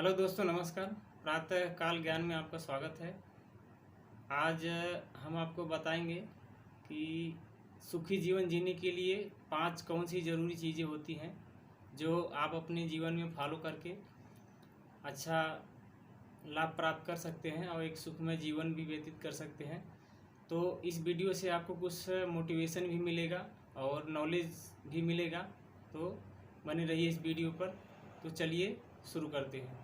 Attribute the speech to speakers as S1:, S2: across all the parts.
S1: Hello दोस्तों, नमस्कार। प्रातः काल ज्ञान में आपका स्वागत है। आज हम आपको बताएंगे कि सुखी जीवन जीने के लिए 5 कौन सी ज़रूरी चीज़ें होती हैं जो आप अपने जीवन में फॉलो करके अच्छा लाभ प्राप्त कर सकते हैं और एक सुखमय जीवन भी व्यतीत कर सकते हैं। तो इस वीडियो से आपको कुछ मोटिवेशन भी मिलेगा और नॉलेज भी मिलेगा। तो बने रहिए इस वीडियो पर। तो चलिए शुरू करते हैं।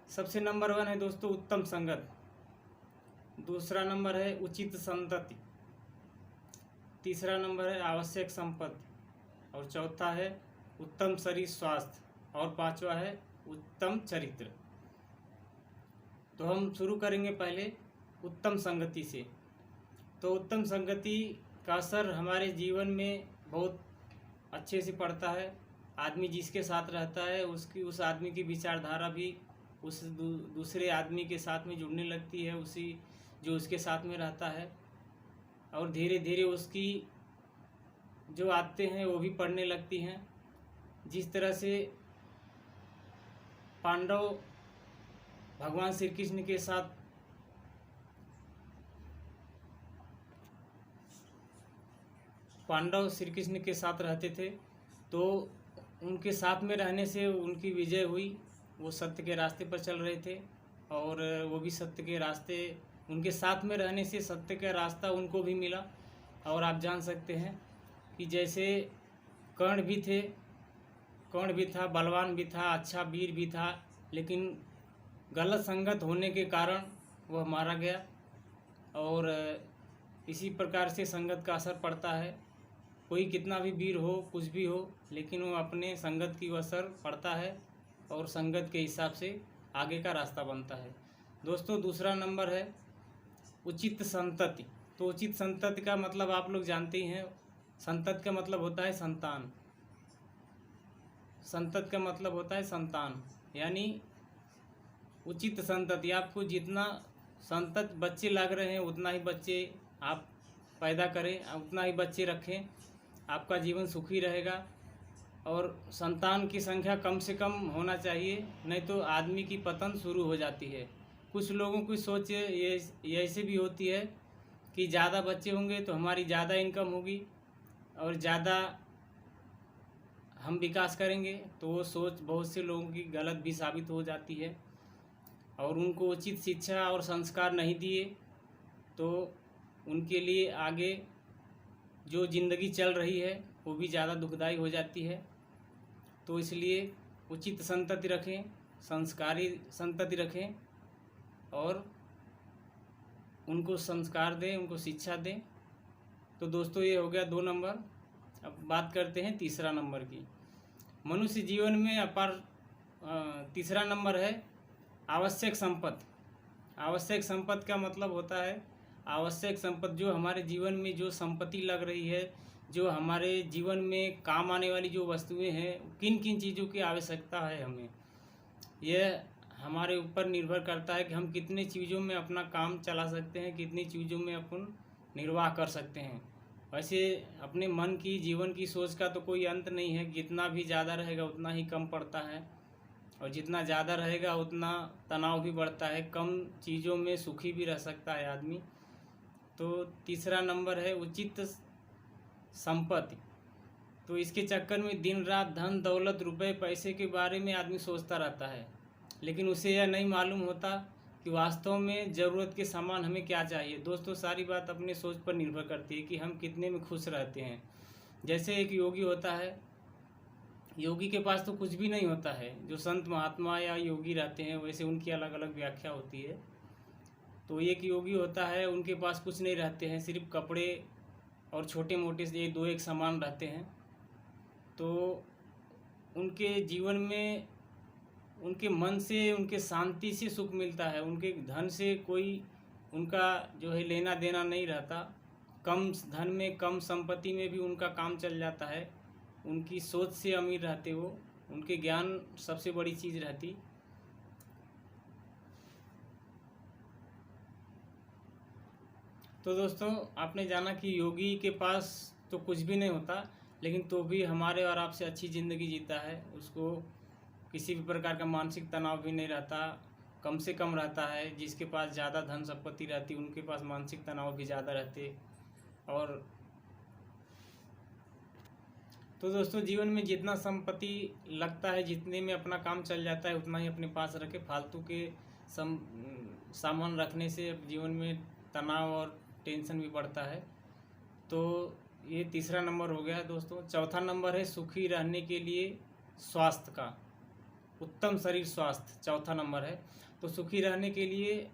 S1: सबसे नंबर 1 है दोस्तों उत्तम संगत। दूसरा नंबर है उचित संतति। तीसरा नंबर है आवश्यक संपत्ति। और चौथा है उत्तम शरीर स्वास्थ्य। और पांचवा है उत्तम चरित्र। तो हम शुरू करेंगे पहले उत्तम संगति से। तो उत्तम संगति का असर हमारे जीवन में बहुत अच्छे से पड़ता है। आदमी जिसके साथ रहता है उस आदमी की विचारधारा भी उस दूसरे आदमी के साथ में जुड़ने लगती है, उसी जो उसके साथ में रहता है। और धीरे धीरे उसकी जो आदतें हैं वो भी पड़ने लगती हैं। जिस तरह से पांडव भगवान श्री कृष्ण के साथ रहते थे, तो उनके साथ में रहने से उनकी विजय हुई। वो सत्य के रास्ते पर चल रहे थे और वो भी सत्य के रास्ते, उनके साथ में रहने से सत्य का रास्ता उनको भी मिला। और आप जान सकते हैं कि जैसे कर्ण भी था, बलवान भी था, अच्छा वीर भी था, लेकिन गलत संगत होने के कारण वह मारा गया। और इसी प्रकार से संगत का असर पड़ता है। कोई कितना भी वीर हो, कुछ भी हो, लेकिन वो अपने संगत की असर पड़ता है और संगत के हिसाब से आगे का रास्ता बनता है। दोस्तों दूसरा नंबर है उचित संतति। तो उचित संतति का मतलब आप लोग जानते ही हैं। संतति का मतलब होता है संतान। संतति का मतलब होता है संतान, यानी उचित संतति। आपको जितना संतति बच्चे लग रहे हैं उतना ही बच्चे आप पैदा करें, उतना ही बच्चे रखें, आपका जीवन सुखी रहेगा। और संतान की संख्या कम से कम होना चाहिए, नहीं तो आदमी की पतन शुरू हो जाती है। कुछ लोगों की सोच ये ऐसे भी होती है कि ज़्यादा बच्चे होंगे तो हमारी ज़्यादा इनकम होगी और ज़्यादा हम विकास करेंगे। तो वो सोच बहुत से लोगों की गलत भी साबित हो जाती है। और उनको उचित शिक्षा और संस्कार नहीं दिए तो उनके लिए आगे जो ज़िंदगी चल रही है वो भी ज़्यादा दुखदायी हो जाती है। तो इसलिए उचित संतति रखें, संस्कारी संतति रखें और उनको संस्कार दें, उनको शिक्षा दें। तो दोस्तों ये हो गया 2 नंबर। अब बात करते हैं तीसरा नंबर की। मनुष्य जीवन में तीसरा नंबर है आवश्यक संपत्ति। आवश्यक संपत्ति का मतलब होता है आवश्यक संपत्ति, जो हमारे जीवन में जो संपत्ति लग रही है, जो हमारे जीवन में काम आने वाली जो वस्तुएं हैं, किन किन चीज़ों की आवश्यकता है हमें, यह हमारे ऊपर निर्भर करता है कि हम कितनी चीज़ों में अपना काम चला सकते हैं, कितनी चीज़ों में अपन निर्वाह कर सकते हैं। वैसे अपने मन की, जीवन की सोच का तो कोई अंत नहीं है। जितना भी ज़्यादा रहेगा उतना ही कम पड़ता है, और जितना ज़्यादा रहेगा उतना तनाव भी बढ़ता है। कम चीज़ों में सुखी भी रह सकता है आदमी। तो तीसरा नंबर है उचित संपत्ति। तो इसके चक्कर में दिन रात धन दौलत रुपए पैसे के बारे में आदमी सोचता रहता है, लेकिन उसे यह नहीं मालूम होता कि वास्तव में ज़रूरत के सामान हमें क्या चाहिए। दोस्तों सारी बात अपने सोच पर निर्भर करती है कि हम कितने में खुश रहते हैं। जैसे एक योगी होता है, योगी के पास तो कुछ भी नहीं होता है। जो संत महात्मा या योगी रहते हैं वैसे उनकी अलग अलग व्याख्या होती है। तो एक योगी होता है, उनके पास कुछ नहीं रहते हैं, सिर्फ कपड़े और छोटे मोटे से 2 एक सामान रहते हैं। तो उनके जीवन में उनके मन से, उनके शांति से सुख मिलता है। उनके धन से कोई उनका जो है लेना देना नहीं रहता। कम धन में, कम संपत्ति में भी उनका काम चल जाता है। उनकी सोच से अमीर रहते वो, उनके ज्ञान सबसे बड़ी चीज़ रहती। तो दोस्तों आपने जाना कि योगी के पास तो कुछ भी नहीं होता, लेकिन तो भी हमारे और आपसे अच्छी ज़िंदगी जीता है। उसको किसी भी प्रकार का मानसिक तनाव भी नहीं रहता, कम से कम रहता है। जिसके पास ज़्यादा धन संपत्ति रहती उनके पास मानसिक तनाव भी ज़्यादा रहते। और तो दोस्तों, जीवन में जितना संपत्ति लगता है, जितने में अपना काम चल जाता है, उतना ही अपने पास रखे। फालतू के सामान रखने से जीवन में तनाव और टेंशन भी बढ़ता है। तो ये तीसरा नंबर हो गया दोस्तों। चौथा नंबर है सुखी रहने के लिए स्वास्थ्य का, उत्तम शरीर स्वास्थ्य चौथा नंबर है। तो सुखी रहने के लिए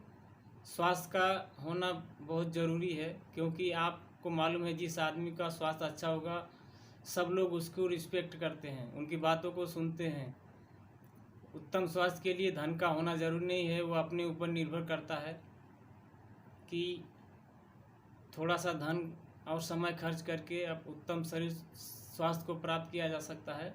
S1: स्वास्थ्य का होना बहुत ज़रूरी है, क्योंकि आपको मालूम है जिस आदमी का स्वास्थ्य अच्छा होगा सब लोग उसको रिस्पेक्ट करते हैं, उनकी बातों को सुनते हैं। उत्तम स्वास्थ्य के लिए धन का होना ज़रूरी नहीं है, वो अपने ऊपर निर्भर करता है कि थोड़ा सा धन और समय खर्च करके अब उत्तम शरीर स्वास्थ्य को प्राप्त किया जा सकता है।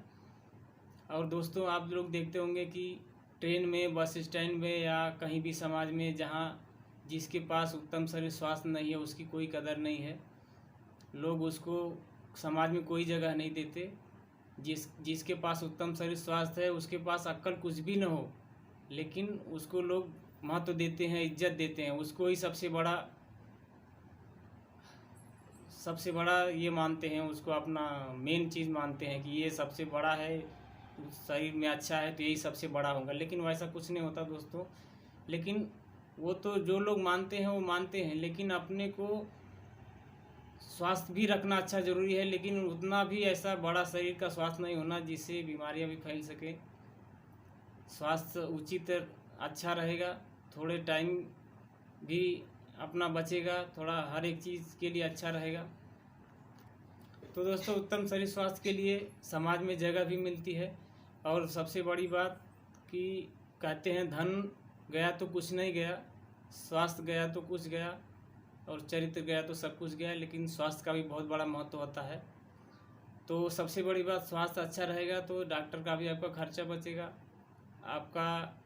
S1: और दोस्तों, आप लोग देखते होंगे कि ट्रेन में, बस स्टैंड में या कहीं भी समाज में जहाँ जिसके पास उत्तम शरीर स्वास्थ्य नहीं है उसकी कोई कदर नहीं है। लोग उसको समाज में कोई जगह नहीं देते। जिसके पास उत्तम शरीर स्वास्थ्य है उसके पास अक्ल कुछ भी न हो, लेकिन उसको लोग महत्व देते हैं, इज्जत देते हैं। उसको ही सबसे बड़ा ये मानते हैं, उसको अपना मेन चीज़ मानते हैं कि ये सबसे बड़ा है, शरीर में अच्छा है तो यही सबसे बड़ा होगा। लेकिन वैसा कुछ नहीं होता दोस्तों। लेकिन वो तो जो लोग मानते हैं वो मानते हैं, लेकिन अपने को स्वास्थ्य भी रखना अच्छा ज़रूरी है, लेकिन उतना भी ऐसा बड़ा शरीर का स्वास्थ्य नहीं होना जिससे बीमारियां भी फैल सके। स्वास्थ्य उचित अच्छा रहेगा, थोड़े टाइम भी अपना बचेगा, थोड़ा हर एक चीज़ के लिए अच्छा रहेगा। तो दोस्तों, उत्तम शरीर स्वास्थ्य के लिए समाज में जगह भी मिलती है। और सबसे बड़ी बात कि कहते हैं धन गया तो कुछ नहीं गया, स्वास्थ्य गया तो कुछ गया, और चरित्र गया तो सब कुछ गया। लेकिन स्वास्थ्य का भी बहुत बड़ा महत्व होता है। तो सबसे बड़ी बात, स्वास्थ्य अच्छा रहेगा तो डॉक्टर का भी आपका खर्चा बचेगा, आपका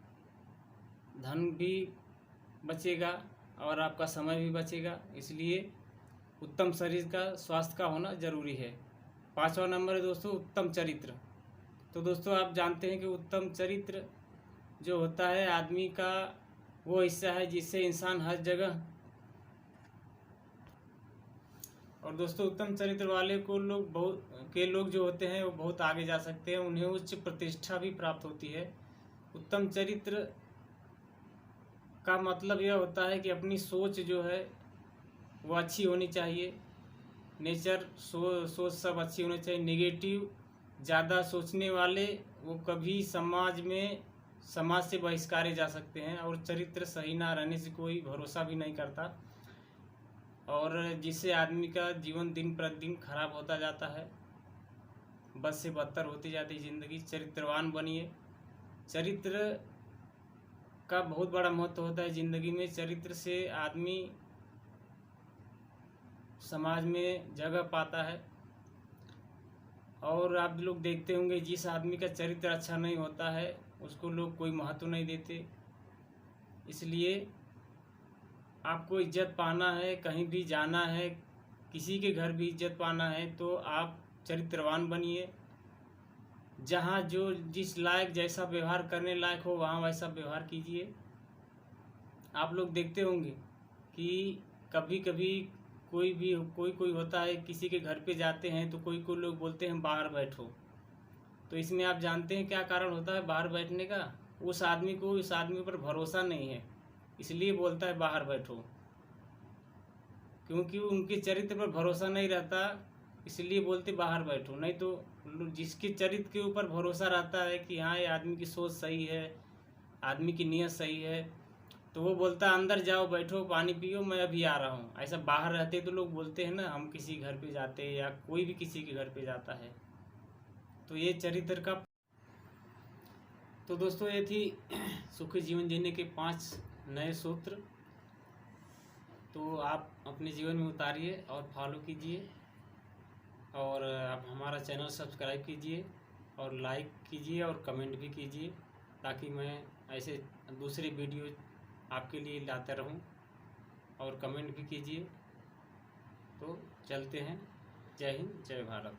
S1: धन भी बचेगा और आपका समय भी बचेगा। इसलिए उत्तम शरीर का स्वास्थ्य का होना ज़रूरी है। पांचवा नंबर है दोस्तों उत्तम चरित्र। तो दोस्तों, आप जानते हैं कि उत्तम चरित्र जो होता है आदमी का वो हिस्सा है जिससे इंसान हर जगह, और दोस्तों उत्तम चरित्र वाले को लोग जो होते हैं वो बहुत आगे जा सकते हैं, उन्हें उच्च प्रतिष्ठा भी प्राप्त होती है। उत्तम चरित्र का मतलब यह होता है कि अपनी सोच जो है वो अच्छी होनी चाहिए। सोच सब अच्छी होनी चाहिए। नेगेटिव ज़्यादा सोचने वाले वो कभी समाज से बहिष्कारे जा सकते हैं। और चरित्र सही ना रहने से कोई भरोसा भी नहीं करता, और जिससे आदमी का जीवन दिन प्रतिदिन खराब होता जाता है, बद से बदतर होती जाती है ज़िंदगी। चरित्रवान बनिए। चरित्र का बहुत बड़ा महत्व होता है ज़िंदगी में। चरित्र से आदमी समाज में जगह पाता है। और आप लोग देखते होंगे जिस आदमी का चरित्र अच्छा नहीं होता है उसको लोग कोई महत्व नहीं देते। इसलिए आपको इज्जत पाना है, कहीं भी जाना है, किसी के घर भी इज्जत पाना है तो आप चरित्रवान बनिए। जहाँ जो जिस लायक जैसा व्यवहार करने लायक हो वहाँ वैसा व्यवहार कीजिए। आप लोग देखते होंगे कि कभी कभी कोई होता है, किसी के घर पे जाते हैं तो कोई लोग बोलते हैं बाहर बैठो। तो इसमें आप जानते हैं क्या कारण होता है बाहर बैठने का? उस आदमी पर भरोसा नहीं है, इसलिए बोलता है बाहर बैठो, क्योंकि उनके चरित्र पर भरोसा नहीं रहता, इसलिए बोलते बाहर बैठो। नहीं तो जिसके चरित्र के ऊपर भरोसा रहता है कि हाँ ये आदमी की सोच सही है, आदमी की नीयत सही है, तो वो बोलता अंदर जाओ, बैठो, पानी पियो, मैं अभी आ रहा हूँ। ऐसा बाहर रहते तो लोग बोलते हैं ना, हम किसी घर पे जाते हैं या कोई भी किसी के घर पे जाता है। तो ये चरित्र का। तो दोस्तों, ये थी सुखी जीवन जीने के 5 नए सूत्र। तो आप अपने जीवन में उतारिए और फॉलो कीजिए। और आप हमारा चैनल सब्सक्राइब कीजिए और लाइक कीजिए और कमेंट भी कीजिए, ताकि मैं ऐसे दूसरे वीडियो आपके लिए लाता रहूं। और कमेंट भी कीजिए। तो चलते हैं। जय हिंद, जय भारत।